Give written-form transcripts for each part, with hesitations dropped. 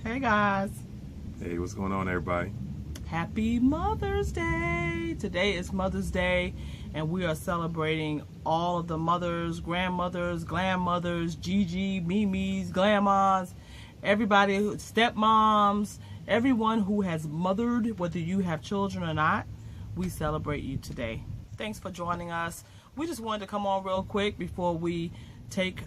Hey guys. Hey, what's going on, everybody? Happy Mother's Day. Today is Mother's Day and we are celebrating all of the mothers, grandmothers, glammothers, Gigi, Mimi's, Glammas, everybody, stepmoms, everyone who has mothered, whether you have children or not. We celebrate you today. Thanks for joining us. We just wanted to come on real quick before we take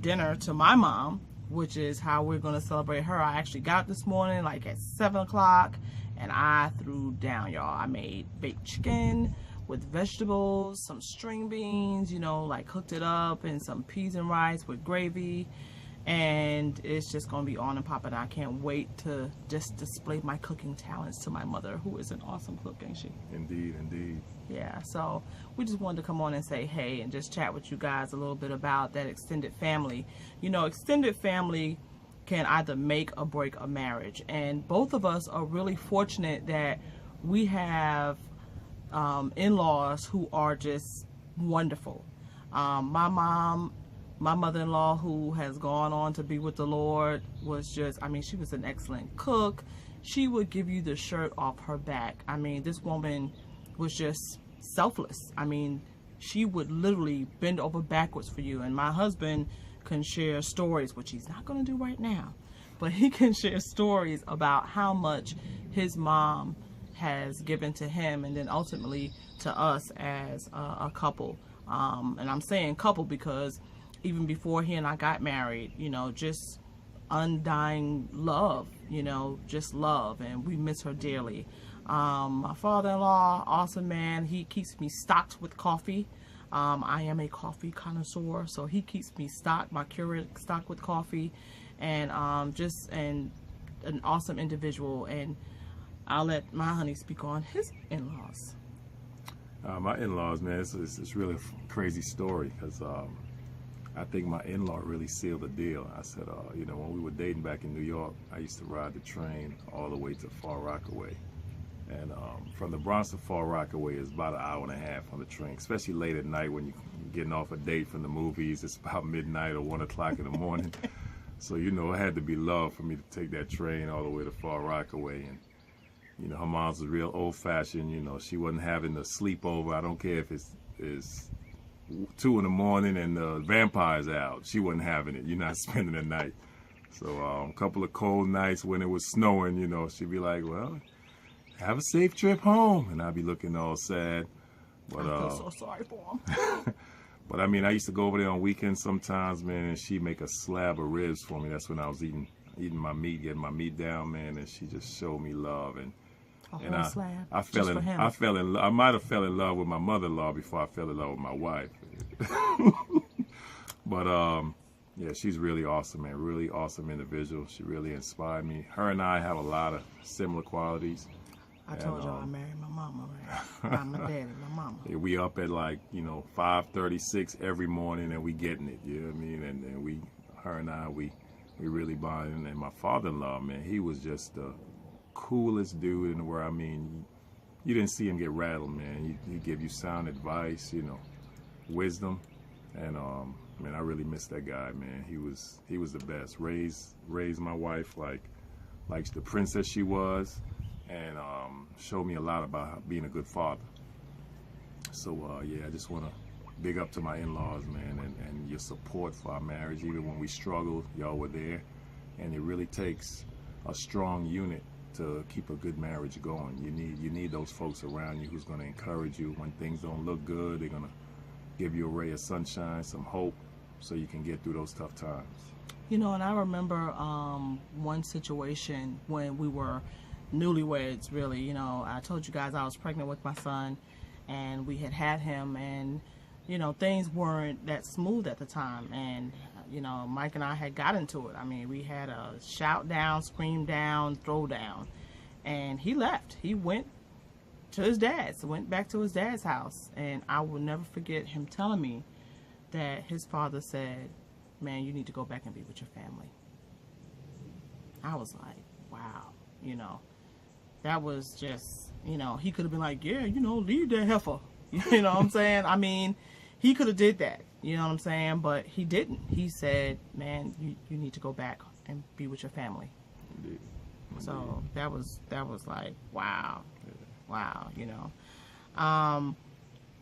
dinner to my mom, which is how we're going to celebrate her. I actually got up this morning like at 7 o'clock and I threw down, y'all. I made baked chicken with vegetables, some string beans, like cooked it up, and some peas and rice with gravy. And it's just going to be on and popping. I can't wait to just display my cooking talents to my mother, who is an awesome cook, ain't she? Indeed, indeed. Yeah, so we just wanted to come on and say hey and just chat with you guys a little bit about that extended family. Extended family can either make or break a marriage, and both of us are really fortunate that we have in-laws who are just wonderful. My mother-in-law, who has gone on to be with the Lord, was just, she was an excellent cook. She would give you the shirt off her back. This woman was just selfless. She would literally bend over backwards for you. And my husband can share stories, which he's not going to do right now, but he can share stories about how much his mom has given to him and then ultimately to us as a couple. And I'm saying couple because even before he and I got married, just undying love, just love, and we miss her dearly. My father-in-law, awesome man. He keeps me stocked with coffee. I am a coffee connoisseur, so he keeps me stocked, my Keurig stocked with coffee, and just an awesome individual. And I'll let my honey speak on his in-laws. My in-laws, man, it's really a crazy story because I think my in-law really sealed the deal. I said, when we were dating back in New York, I used to ride the train all the way to Far Rockaway. And from the Bronx to Far Rockaway is about an hour and a half on the train, especially late at night when you're getting off a date from the movies. It's about midnight or 1 o'clock in the morning. So, it had to be love for me to take that train all the way to Far Rockaway. And, her mom's was real old-fashioned. She wasn't having a sleepover. I don't care if it's 2 in the morning and the vampire's out. She wasn't having it. You're not spending the night. So a couple of cold nights when it was snowing, she'd be like, well, have a safe trip home. And I'd be looking all sad. But, I feel so sorry for him. But I used to go over there on weekends sometimes, man, and she'd make a slab of ribs for me. That's when I was eating my meat, getting my meat down, man, and she just showed me love. And I might have fell in love with my mother-in-law before I fell in love with my wife. But yeah, she's really awesome, man. Really awesome individual. She really inspired me. Her and I have a lot of similar qualities. I told y'all I married my mama, right? Not my daddy, my mama. Yeah, we up at 5:36 every morning and we getting it, you know what I mean? And her and I, we really bonding. And my father-in-law, man, he was just the coolest dude in the world. You didn't see him get rattled, man. He'd give you sound advice, wisdom. And man, I really miss that guy, man. He was the best. Raised my wife like the princess she was, and showed me a lot about being a good father. So yeah, I just want to big up to my in-laws, man, and your support for our marriage. Even when we struggled, y'all were there, and it really takes a strong unit to keep a good marriage going. You need those folks around you who's going to encourage you when things don't look good. They're going to give you a ray of sunshine, some hope, so you can get through those tough times. And I remember one situation when we were newlyweds, really. I told you guys I was pregnant with my son, and we had him, and things weren't that smooth at the time, and Mike and I had got into it. We had a shout down, scream down, throw down, and he left. He went to his dad's, went back to his dad's house, and I will never forget him telling me that his father said, man, you need to go back and be with your family. I was like, wow, that was just, he could have been like, yeah, leave that heifer. You know what I'm saying? He could have did that, you know what I'm saying? But he didn't. He said, man, you need to go back and be with your family. Indeed. So that was like, wow, wow, you know.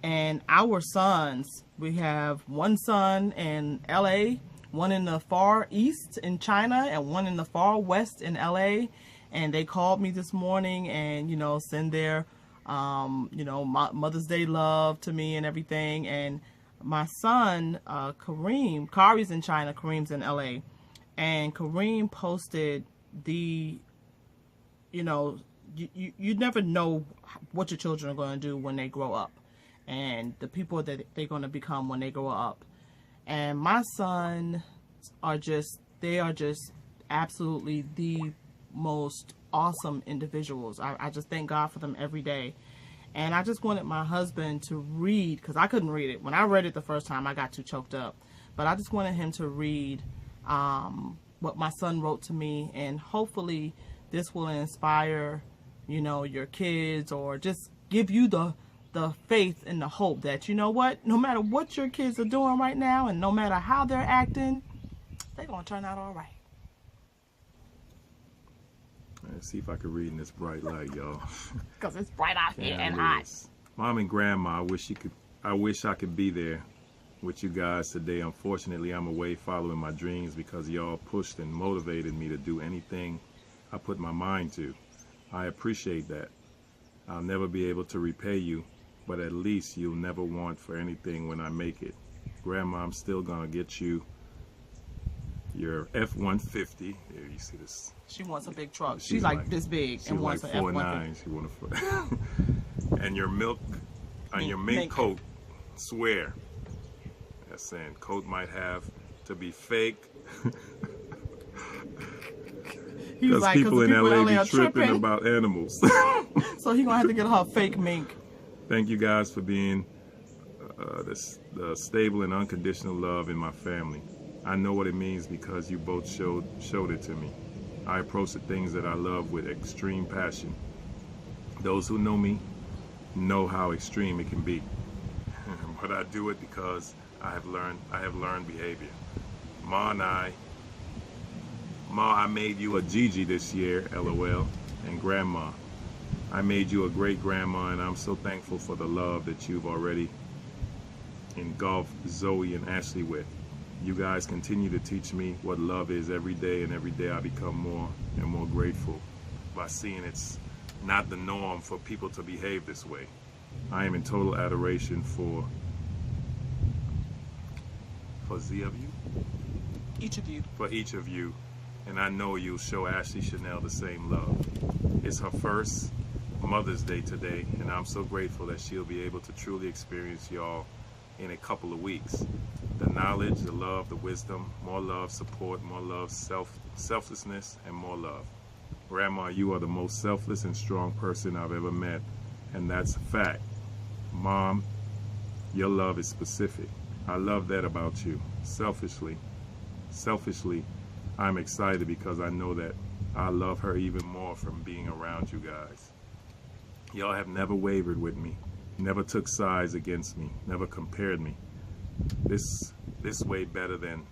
And our sons, we have one son in LA, one in the far east in China, and one in the far west in LA. And they called me this morning and, you know, send their, you know, Mother's Day love to me and everything. And my son, Kareem, Kari's in China, Kareem's in LA. And Kareem posted the, you know, you never know what your children are going to do when they grow up, and the people that they're going to become when they grow up. And my sons are just, they are just absolutely the most awesome individuals. I just thank God for them every day. And I just wanted my husband to read, because I couldn't read it. When I read it the first time, I got too choked up. But I just wanted him to read what my son wrote to me, and hopefully this will inspire, you know, your kids, or just give you the faith and the hope that, you know what, no matter what your kids are doing right now, and no matter how they're acting, they're going to turn out all right. Let's see if I can read in this bright light, y'all. Because it's bright out here Yeah, and it hot. is. Mom and Grandma, I wish I could be there with you guys today. Unfortunately, I'm away following my dreams because y'all pushed and motivated me to do anything I put my mind to. I appreciate that. I'll never be able to repay you, but at least you'll never want for anything when I make it. Grandma, I'm still gonna get you your F-150. There, you see this? She wants a big truck. She's like this big and wants like an 4'9". She wants a and your mink coat. Swear. That's saying coat might have to be fake. Because like, people in LA be tripping tripping about animals. So he's going to have to get her fake mink. Thank you guys for being the stable and unconditional love in my family. I know what it means because you both showed it to me. I approach the things that I love with extreme passion. Those who know me know how extreme it can be. But I do it because I have learned behavior. Ma, I made you a Gigi this year, LOL. And Grandma, I made you a great grandma, and I'm so thankful for the love that you've already engulfed Zoe and Ashley with. You guys continue to teach me what love is every day, and every day I become more and more grateful by seeing it's not the norm for people to behave this way. I am in total adoration for Z of you? Each of you. For each of you, and I know you'll show Ashley Chanel the same love. It's her first Mother's Day today, and I'm so grateful that she'll be able to truly experience y'all in a couple of weeks. The knowledge, the love, the wisdom, more love, support, more love, selflessness, and more love. Grandma, you are the most selfless and strong person I've ever met, and that's a fact. Mom, your love is specific. I love that about you. Selfishly, I'm excited because I know that I love her even more from being around you guys. Y'all have never wavered with me, never took sides against me, never compared me. This way better than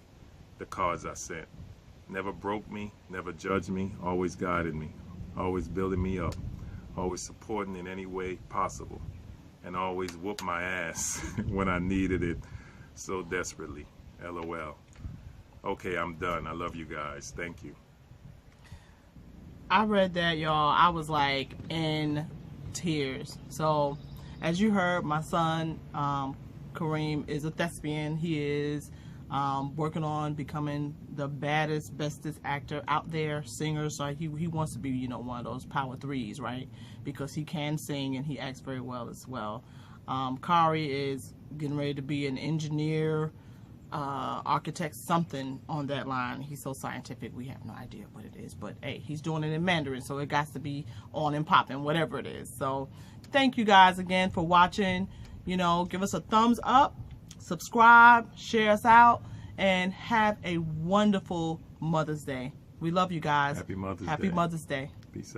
the cards I sent. Never broke me, never judged me, always guided me, always building me up, always supporting in any way possible, and always whooped my ass when I needed it so desperately. LOL. Okay, I'm done. I love you guys. Thank you. I read that, y'all. I was like in tears. So, as you heard, my son, Kareem, is a thespian. He is working on becoming the baddest, bestest actor out there, singer. So he wants to be, you know, one of those power threes, right? Because he can sing and he acts very well as well. Kari is getting ready to be an engineer, architect, something on that line. He's so scientific, we have no idea what it is. But hey, he's doing it in Mandarin, so it got to be on and popping, whatever it is. So thank you guys again for watching. You know, give us a thumbs up, subscribe, share us out, and have a wonderful Mother's Day. We love you guys. Happy Mother's Day. Happy Mother's Day. Peace out.